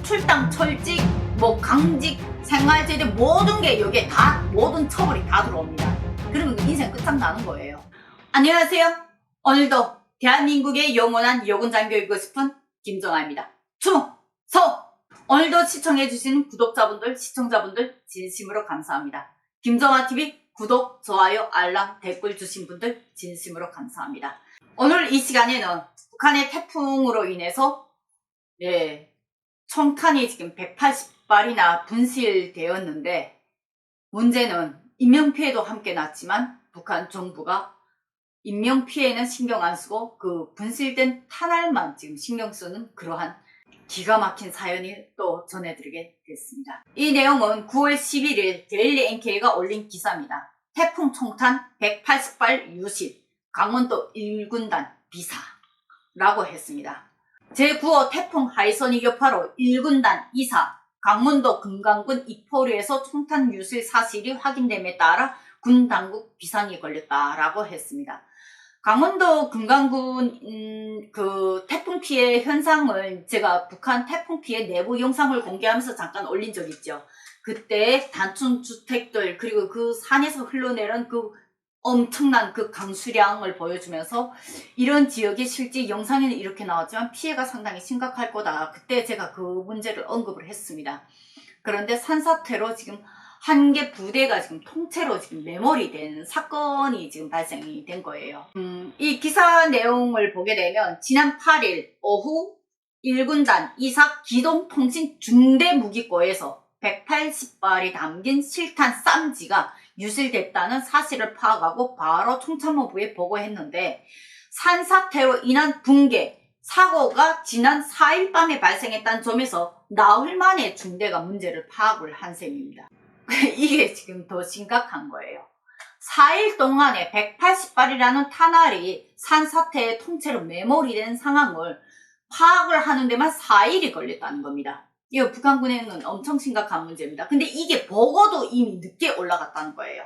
출당, 철직, 뭐 강직, 생활제대 모든 게 여기에 다 모든 처벌이 다 들어옵니다. 그러면 인생 끝장나는 거예요. 안녕하세요. 오늘도 대한민국의 영원한 여군장 교육이고 싶은 김정아입니다. 충성! 오늘도 시청해주시는 구독자분들, 시청자분들 진심으로 감사합니다. 김정아TV 구독, 좋아요, 알람, 댓글 주신 분들 진심으로 감사합니다. 오늘 이 시간에는 북한의 태풍으로 인해서 총탄이 지금 180발이나 분실되었는데, 문제는 인명피해도 함께 났지만 북한 정부가 인명피해는 신경 안 쓰고 그 분실된 탄알만 지금 신경 쓰는 그러한 기가 막힌 사연을 또 전해드리게 됐습니다. 이 내용은 9월 11일 데일리 NK가 올린 기사입니다. 태풍 총탄 180발 유실, 강원도 1군단 비사라고 했습니다. 제9호 태풍 하이선이 여파로 1군단 이사, 강원도 금강군 이포류에서 총탄 유실 사실이 확인됨에 따라 군 당국 비상이 걸렸다라고 했습니다. 강원도 금강군 그 태풍 피해 현상을 제가 북한 태풍 피해 내부 영상을 공개하면서 잠깐 올린 적 있죠. 그때 단층 주택들 그리고 그 산에서 흘러내린 그 엄청난 그 강수량을 보여주면서 이런 지역의 실제 영상에는 이렇게 나왔지만 피해가 상당히 심각할 거다. 그때 제가 그 문제를 언급을 했습니다. 그런데 산사태로 지금 한 개 부대가 지금 통째로 지금 매몰이된 사건이 지금 발생이 된 거예요. 이 기사 내용을 보게 되면 지난 8일 오후 1군단 이사 기동통신 중대무기고에서 180발이 담긴 실탄 쌈지가 유실됐다는 사실을 파악하고 바로 총참모부에 보고했는데, 산사태로 인한 붕괴, 사고가 지난 4일 밤에 발생했다는 점에서 나흘 만에 중대가 문제를 파악을 한 셈입니다. 이게 지금 더 심각한 거예요. 4일 동안에 180발이라는 탄알이 산사태에 통째로 매몰이 된 상황을 파악을 하는 데만 4일이 걸렸다는 겁니다. 이거 북한군에는 엄청 심각한 문제입니다. 근데 이게 보고도 이미 늦게 올라갔다는 거예요.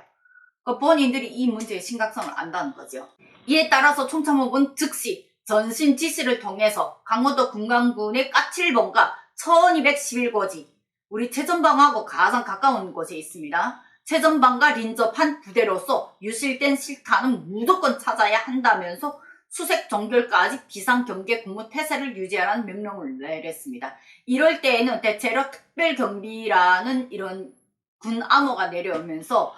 본인들이 이 문제의 심각성을 안다는 거죠. 이에 따라서 총참모부는 즉시 전신 지시를 통해서 강원도 금강군의 까칠봉과 1211고지, 우리 최전방하고 가장 가까운 곳에 있습니다. 최전방과 린접한 부대로서 유실된 실탄은 무조건 찾아야 한다면서 수색 종결까지 비상경계 근무 태세를 유지하라는 명령을 내렸습니다. 이럴 때에는 대체로 특별경비라는 이런 군 암호가 내려오면서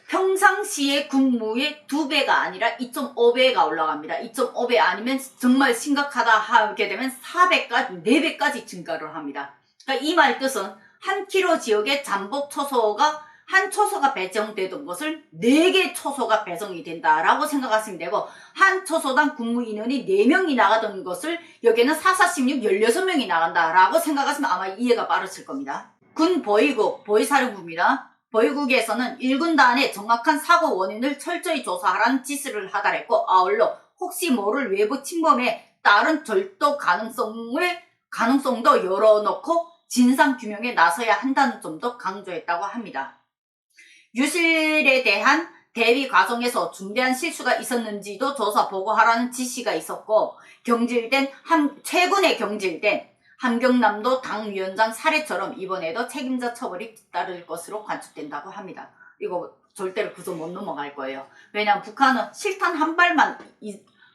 평상시의 군무의 2배가 아니라 2.5배가 올라갑니다. 2.5배 아니면 정말 심각하다 하게 되면 4배까지, 4배까지 증가를 합니다. 그러니까 이 말 뜻은 한 킬로 지역에 잠복 초소가 한 초소가 배정되던 것을 4개 초소가 배정이 된다라고 생각하시면 되고, 한 초소당 군무 인원이 4명이 나가던 것을 여기는 4, 4, 16, 16명이 나간다라고 생각하시면 아마 이해가 빠르실 겁니다. 군 보위국, 보위사령부입니다. 보위국에서는 1군단의 정확한 사고 원인을 철저히 조사하라는 지시를 하달했고, 아울러 혹시 모를 외부 침범에 따른 절도 가능성도 열어놓고 진상규명에 나서야 한다는 점도 강조했다고 합니다. 유실에 대한 대비 과정에서 중대한 실수가 있었는지도 조사 보고하라는 지시가 있었고, 최근에 경질된 함경남도 당위원장 사례처럼 이번에도 책임자 처벌이 뒤따를 것으로 관측된다고 합니다. 이거 절대로 그저 못 넘어갈 거예요. 왜냐하면 북한은 실탄 한 발만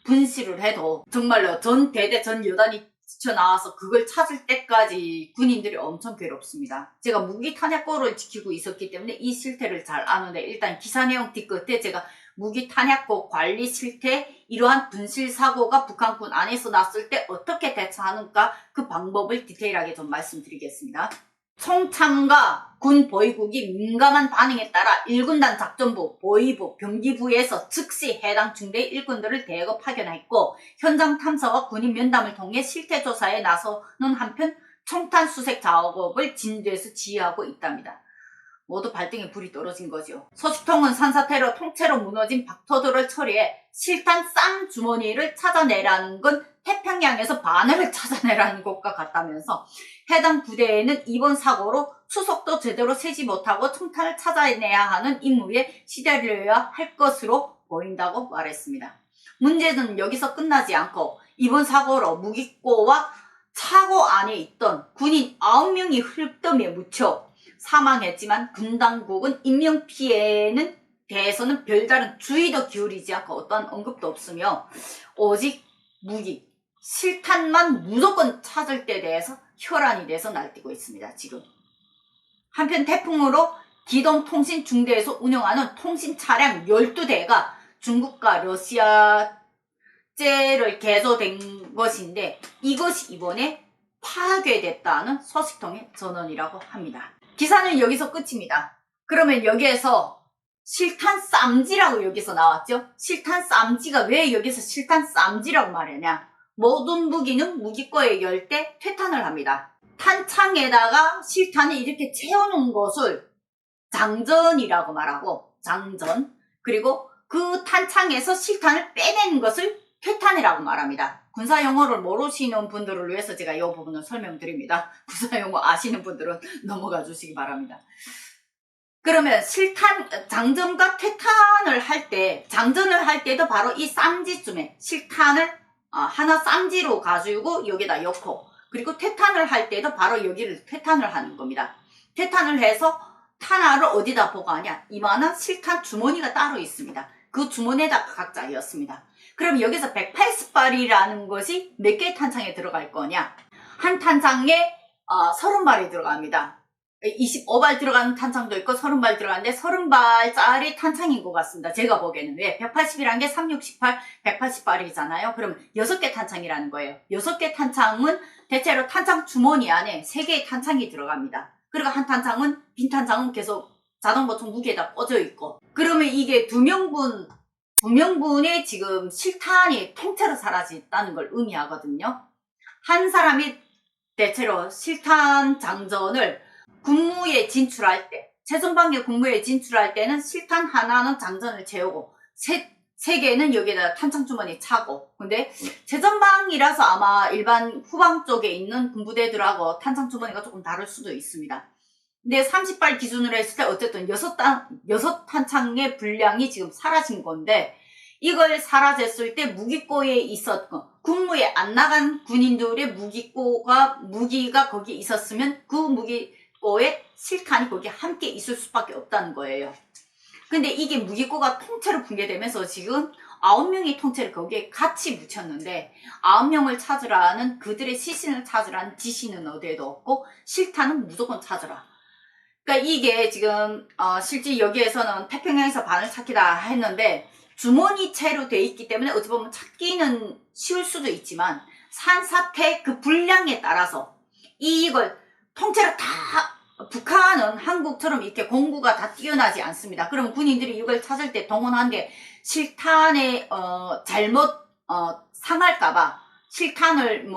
분실을 해도 정말로 전 대대 전 여단이 지쳐나와서 그걸 찾을 때까지 군인들이 엄청 괴롭습니다. 제가 무기 탄약고를 지키고 있었기 때문에 이 실태를 잘 아는데, 일단 기사 내용 뒤끝에 제가 무기 탄약고 관리 실태, 이러한 분실 사고가 북한군 안에서 났을 때 어떻게 대처하는가 그 방법을 디테일하게 좀 말씀드리겠습니다. 총참과 군 보위국이 민감한 반응에 따라 1군단 작전부, 보위부, 병기부에서 즉시 해당 중대 일꾼들을 대거 파견했고, 현장 탐사와 군인 면담을 통해 실태 조사에 나서는 한편 총탄 수색 작업을 진도에서 지휘하고 있답니다. 모두 발등에 불이 떨어진 거죠. 소식통은 산사태로 통째로 무너진 박토들을 처리해 실탄 쌍 주머니를 찾아내라는 건 태평양에서 바늘을 찾아내라는 것과 같다면서, 해당 부대에는 이번 사고로 수속도 제대로 세지 못하고 총탄을 찾아내야 하는 임무에 시달려야 할 것으로 보인다고 말했습니다. 문제는 여기서 끝나지 않고, 이번 사고로 무기고와 차고 안에 있던 군인 9명이 흙더미에 묻혀 사망했지만 군 당국은 인명피해는 대해서는 별다른 주의도 기울이지 않고 어떠한 언급도 없으며 오직 무기, 실탄만 무조건 찾을 때 대해서 혈안이 돼서 날뛰고 있습니다. 지금. 한편 태풍으로 기동통신 중대에서 운영하는 통신 차량 12대가 중국과 러시아제를 개조된 것인데 이것이 이번에 파괴됐다는 소식통의 전원이라고 합니다. 기사는 여기서 끝입니다. 그러면 여기에서 실탄 쌈지라고 여기서 나왔죠? 실탄 쌈지가 왜 여기서 실탄 쌈지라고 말하냐? 모든 무기는 무기고에 열 때 퇴탄을 합니다. 탄창에다가 실탄을 이렇게 채워놓은 것을 장전이라고 말하고, 장전. 그리고 그 탄창에서 실탄을 빼내는 것을 퇴탄이라고 말합니다. 군사 용어를 모르시는 분들을 위해서 제가 이 부분을 설명드립니다. 군사 용어 아시는 분들은 넘어가 주시기 바랍니다. 그러면 실탄, 장전과 퇴탄을 할 때, 장전을 할 때도 바로 이 쌈지쯤에 실탄을 하나 쌈지로 가지고 여기다 넣고, 그리고 퇴탄을 할 때도 바로 여기를 퇴탄을 하는 겁니다. 퇴탄을 해서 탄화를 어디다 보관하냐? 이만한 실탄 주머니가 따로 있습니다. 그 주머니에다 각자 넣습니다. 그럼 여기서 180발이라는 것이 몇 개의 탄창에 들어갈 거냐? 한 탄창에 30발이 들어갑니다. 25발 들어가는 탄창도 있고 30발 들어가는데 30발짜리 탄창인 것 같습니다. 제가 보기에는. 왜? 180이라는 게 3, 6, 18, 180발이잖아요. 그럼 6개 탄창이라는 거예요. 6개 탄창은 대체로 탄창 주머니 안에 3개의 탄창이 들어갑니다. 그리고 한 탄창은, 빈 탄창은 계속 자동보충 무기에다 꽂아 있고. 그러면 이게 두 명분의 지금 실탄이 통째로 사라졌다는 걸 의미하거든요. 한 사람이 대체로 실탄 장전을 군무에 진출할 때, 최전방에 군무에 진출할 때는 실탄 하나는 장전을 채우고 세 개는 여기에다 탄창 주머니 차고. 근데 최전방이라서 아마 일반 후방 쪽에 있는 군부대들하고 탄창 주머니가 조금 다를 수도 있습니다. 근데 30발 기준으로 했을 때 어쨌든 6탄창의 분량이 지금 사라진 건데, 이걸 사라졌을 때 무기고에 있었던, 군무에 안 나간 군인들의 무기가 거기 있었으면 그 무기고에 실탄이 거기 함께 있을 수밖에 없다는 거예요. 근데 이게 무기고가 통째로 붕괴되면서 지금 9명이 통째로 거기에 같이 묻혔는데 9명을 찾으라는, 그들의 시신을 찾으라는 지시는 어디에도 없고 실탄은 무조건 찾으라. 그러니까 이게 지금 실제 여기에서는 태평양에서 바늘 찾기다 했는데 주머니채로 돼 있기 때문에 어찌 보면 찾기는 쉬울 수도 있지만 산사태 그 분량에 따라서 이걸 통째로 다, 북한은 한국처럼 이렇게 공구가 다 뛰어나지 않습니다. 그럼 군인들이 이걸 찾을 때 동원한 게 실탄에 잘못 상할까봐 실탄을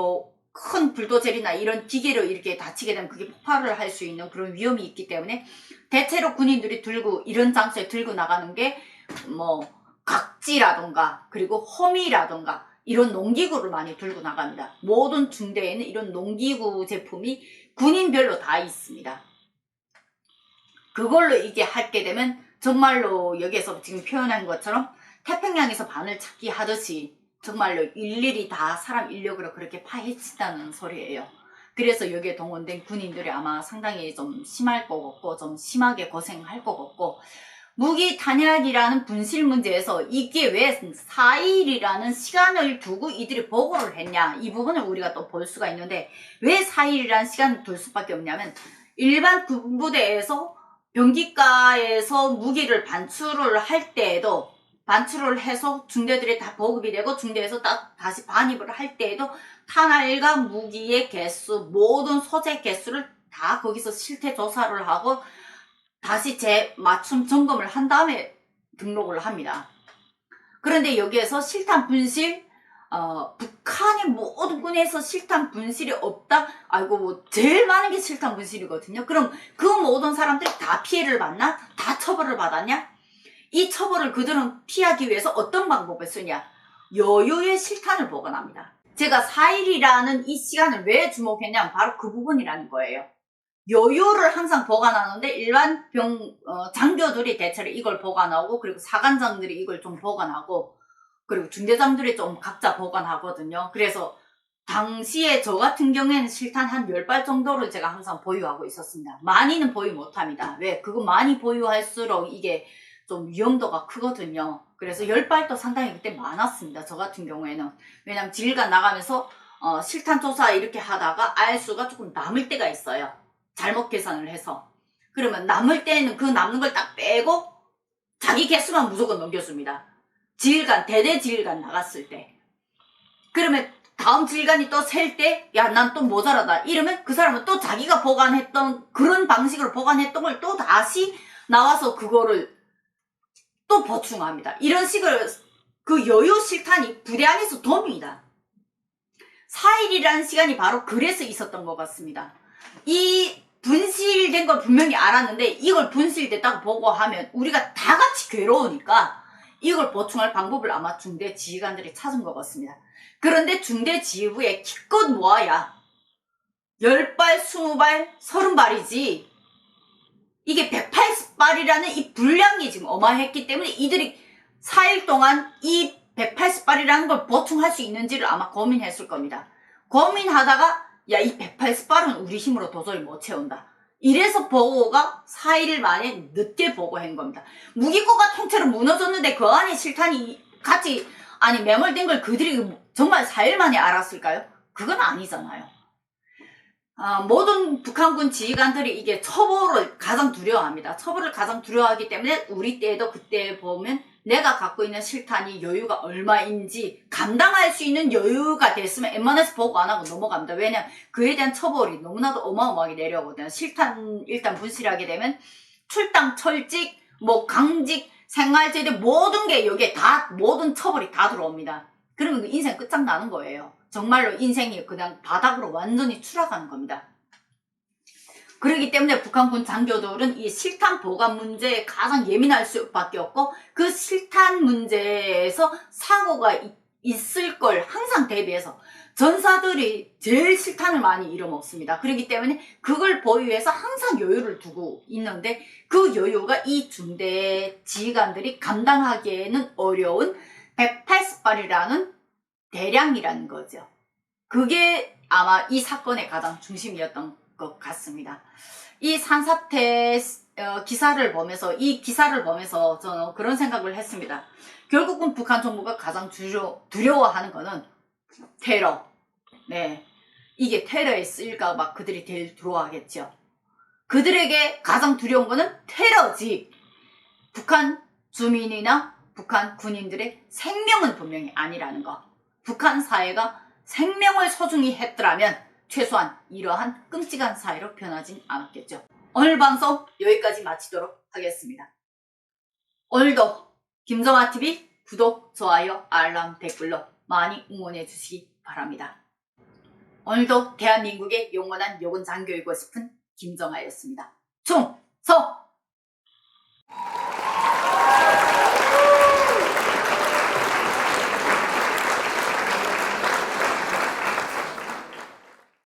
큰 불도저리나 이런 기계로 이렇게 다치게 되면 그게 폭발을 할 수 있는 그런 위험이 있기 때문에 대체로 군인들이 들고, 이런 장소에 들고 나가는 게 각지라던가 그리고 호미라던가 이런 농기구를 많이 들고 나갑니다. 모든 중대에는 이런 농기구 제품이 군인별로 다 있습니다. 그걸로 이게 하게 되면 정말로 여기에서 지금 표현한 것처럼 태평양에서 바늘 찾기 하듯이 정말로 일일이 다 사람 인력으로 그렇게 파헤친다는 소리예요. 그래서 여기에 동원된 군인들이 아마 상당히 좀 심할 것 같고 좀 심하게 고생할 것 같고, 무기 탄약이라는 분실 문제에서 이게 왜 4일이라는 시간을 두고 이들이 보고를 했냐, 이 부분을 우리가 또 볼 수가 있는데, 왜 4일이라는 시간을 둘 수밖에 없냐면 일반 군부대에서 병기과에서 무기를 반출을 할 때에도, 반출을 해서 중대들이 다 보급이 되고 중대에서 다시 반입을 할 때에도 탄알과 무기의 개수, 모든 소재 개수를 다 거기서 실태 조사를 하고 다시 재맞춤 점검을 한 다음에 등록을 합니다. 그런데 여기에서 실탄 분실, 북한의 모든 군에서 실탄 분실이 없다? 아이고, 제일 많은 게 실탄 분실이거든요. 그럼 그 모든 사람들이 다 피해를 받나? 다 처벌을 받았냐? 이 처벌을 그들은 피하기 위해서 어떤 방법을 쓰냐? 여유의 실탄을 보관합니다. 제가 4일이라는 이 시간을 왜 주목했냐면 바로 그 부분이라는 거예요. 여유를 항상 보관하는데 일반 장교들이 대체로 이걸 보관하고, 그리고 사관장들이 이걸 좀 보관하고, 그리고 중대장들이 좀 각자 보관하거든요. 그래서 당시에 저 같은 경우에는 실탄 한 10발 정도를 제가 항상 보유하고 있었습니다. 많이는 보유 못합니다. 왜? 그거 많이 보유할수록 이게 좀 위험도가 크거든요. 그래서 10발도 상당히 그때 많았습니다. 저 같은 경우에는. 왜냐면 지휘관 나가면서 실탄 조사 이렇게 하다가 알수가 조금 남을 때가 있어요. 잘못 계산을 해서. 그러면 남을 때는 그 남는 걸 딱 빼고 자기 개수만 무조건 넘겨줍니다. 지휘관, 대대 지휘관 나갔을 때. 그러면 다음 지휘관이 또 셀 때, 야, 난 또 모자라다. 이러면 그 사람은 또 자기가 보관했던, 그런 방식으로 보관했던 걸 또 다시 나와서 그거를 또 보충합니다. 이런 식으로 그 여유 실탄이 부대 안에서 돕니다. 4일이라는 시간이 바로 그래서 있었던 것 같습니다. 이 분실된 걸 분명히 알았는데 이걸 분실됐다고 보고하면 우리가 다 같이 괴로우니까 이걸 보충할 방법을 아마 중대 지휘관들이 찾은 것 같습니다. 그런데 중대 지휘부에 기껏 모아야 10발, 20발, 30발이지 이게 180발이라는 이 분량이 지금 어마했기 때문에 이들이 4일 동안 이 180발이라는 걸 보충할 수 있는지를 아마 고민했을 겁니다. 고민하다가 야, 이 180발은 우리 힘으로 도저히 못 채운다. 이래서 보고가 4일 만에 늦게 보고한 겁니다. 무기고가 통째로 무너졌는데 그 안에 실탄이 같이 매몰된 걸 그들이 정말 4일 만에 알았을까요? 그건 아니잖아요. 모든 북한군 지휘관들이 이게 처벌을 가장 두려워합니다. 처벌을 가장 두려워하기 때문에 우리 때에도 그때 보면 내가 갖고 있는 실탄이 여유가 얼마인지 감당할 수 있는 여유가 됐으면 웬만해서 보고 안 하고 넘어갑니다. 왜냐면 그에 대한 처벌이 너무나도 어마어마하게 내려오거든요. 실탄 일단 분실하게 되면 출당, 철직, 강직, 생활제대 모든 게 여기에 다 모든 처벌이 다 들어옵니다. 그러면 그 인생 끝장나는 거예요. 정말로 인생이 그냥 바닥으로 완전히 추락하는 겁니다. 그렇기 때문에 북한군 장교들은 이 실탄 보관 문제에 가장 예민할 수밖에 없고 그 실탄 문제에서 사고가 있을 걸 항상 대비해서 전사들이 제일 실탄을 많이 잃어먹습니다. 그렇기 때문에 그걸 보유해서 항상 여유를 두고 있는데 그 여유가 이 중대 지휘관들이 감당하기에는 어려운 180발이라는 대량이라는 거죠. 그게 아마 이 사건의 가장 중심이었던 것 같습니다. 이 산사태 기사를 보면서 저는 그런 생각을 했습니다. 결국은 북한 정부가 가장 두려워하는 거는 테러. 네, 이게 테러에 쓰일까 봐 그들이 제일 두려워하겠죠. 그들에게 가장 두려운 거는 테러지. 북한 주민이나 북한 군인들의 생명은 분명히 아니라는 거. 북한 사회가 생명을 소중히 했더라면 최소한 이러한 끔찍한 사회로 변하진 않았겠죠. 오늘 방송 여기까지 마치도록 하겠습니다. 오늘도 김정아TV 구독, 좋아요, 알람, 댓글로 많이 응원해 주시기 바랍니다. 오늘도 대한민국의 영원한 여군 장교이고 싶은 김정아였습니다. 충성!